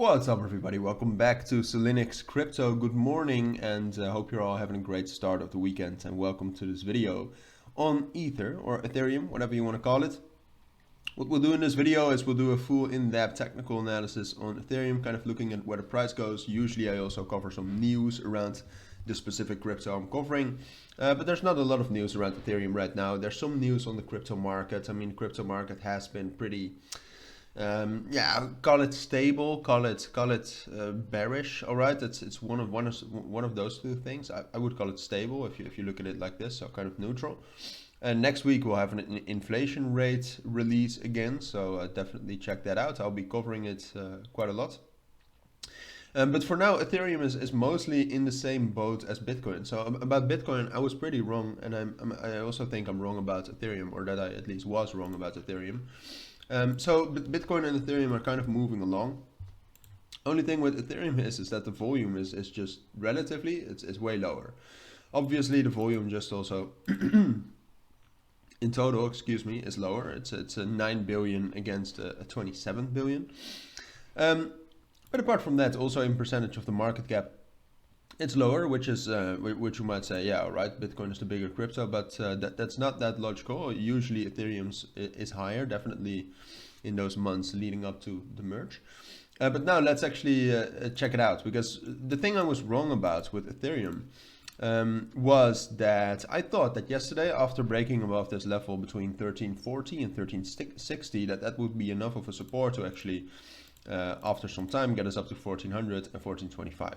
What's up everybody, welcome back to Cilinix Crypto. Good morning, and hope you're all having a great start of the weekend, and welcome to this video on Ether or Ethereum, whatever you want to call it. What we'll do in this video is we'll do a full in-depth technical analysis on Ethereum, kind of looking at where the price goes. Usually I also cover some news around the specific crypto I'm covering, but there's not a lot of news around Ethereum right now. There's some news on the crypto market. I mean, the crypto market has been pretty call it stable, call it bearish. All right, it's one of those two things. I would call it stable if you look at it like this, so kind of neutral. And next week we'll have an inflation rate release again, so definitely check that out. I'll be covering it quite a lot. But for now, Ethereum is mostly in the same boat as Bitcoin. So about Bitcoin, I was pretty wrong, and I also think I'm wrong about Ethereum, or that I at least was wrong about Ethereum. So Bitcoin and Ethereum are kind of moving along. Only thing with Ethereum is that the volume is just relatively, it's way lower. Obviously the volume just also in total, excuse me, is lower. It's a 9 billion against a 27 billion. But apart from that, also in percentage of the market cap, it's lower, which is which you might say, yeah, all right, Bitcoin is the bigger crypto, but that's not that logical. Usually Ethereum's is higher, definitely in those months leading up to the merge. But now let's actually check it out, because the thing I was wrong about with Ethereum was that I thought that yesterday, after breaking above this level between 1340 and 1360, that would be enough of a support to actually, after some time, get us up to 1400 and 1425.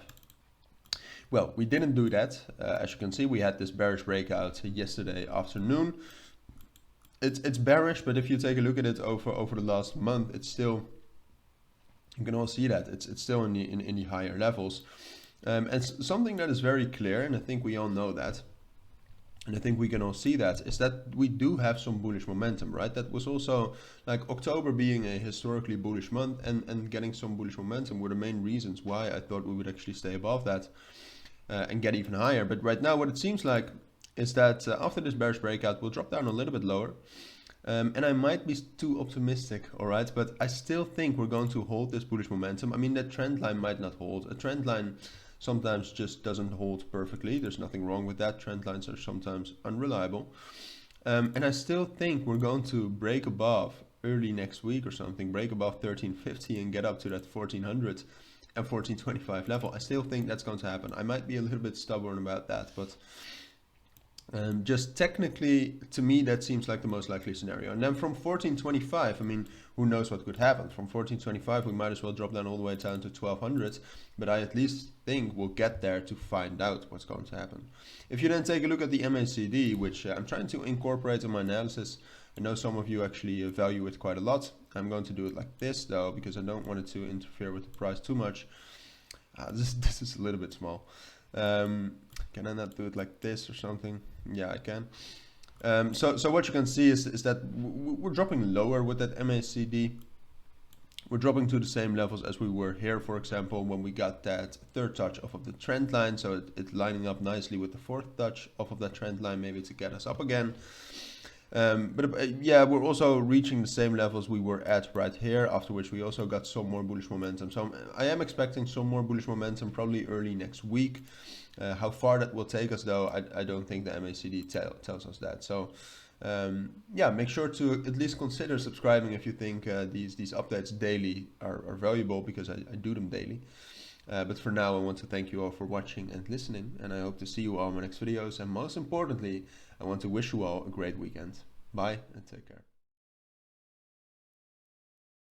Well, we didn't do that. As you can see, we had this bearish breakout yesterday afternoon. It's bearish, but if you take a look at it over the last month, it's still, you can all see that it's still in the higher levels. And something that is very clear, and I think we all know that, and I think we can all see that, is that we do have some bullish momentum, right? That was also, like, October being a historically bullish month and getting some bullish momentum were the main reasons why I thought we would actually stay above that. And get even higher. But right now what it seems like is that after this bearish breakout we'll drop down a little bit lower, and I might be too optimistic, all right, but I still think we're going to hold this bullish momentum. I mean, that trend line might not hold. A trend line sometimes just doesn't hold perfectly. There's nothing wrong with that. Trend lines are sometimes unreliable, and I still think we're going to break above early next week or something, break above 1350 and get up to that 1400 and 1425 level. I still think that's going to happen. I might be a little bit stubborn about that, but just technically, to me, that seems like the most likely scenario. And then from 1425, I mean, who knows what could happen. From 1425, we might as well drop down all the way down to 1200, but I at least think we'll get there to find out what's going to happen. If you then take a look at the MACD, which I'm trying to incorporate in my analysis, I know some of you actually value it quite a lot. I'm going to do it like this though, because I don't want it to interfere with the price too much. This is a little bit small. Can I not do it like this or something? Yeah, I can. So what you can see is that we're dropping lower with that MACD. We're dropping to the same levels as we were here, for example, when we got that third touch off of the trend line. So it's lining up nicely with the fourth touch off of that trend line, maybe to get us up again. Yeah, we're also reaching the same levels we were at right here, after which we also got some more bullish momentum. So I am expecting some more bullish momentum probably early next week. How far that will take us though, I don't think the MACD tells us that. So yeah, make sure to at least consider subscribing if you think these updates daily are valuable, because I do them daily. But for now, I want to thank you all for watching and listening, and I hope to see you all in my next videos. And most importantly, I want to wish you all a great weekend. Bye and take care.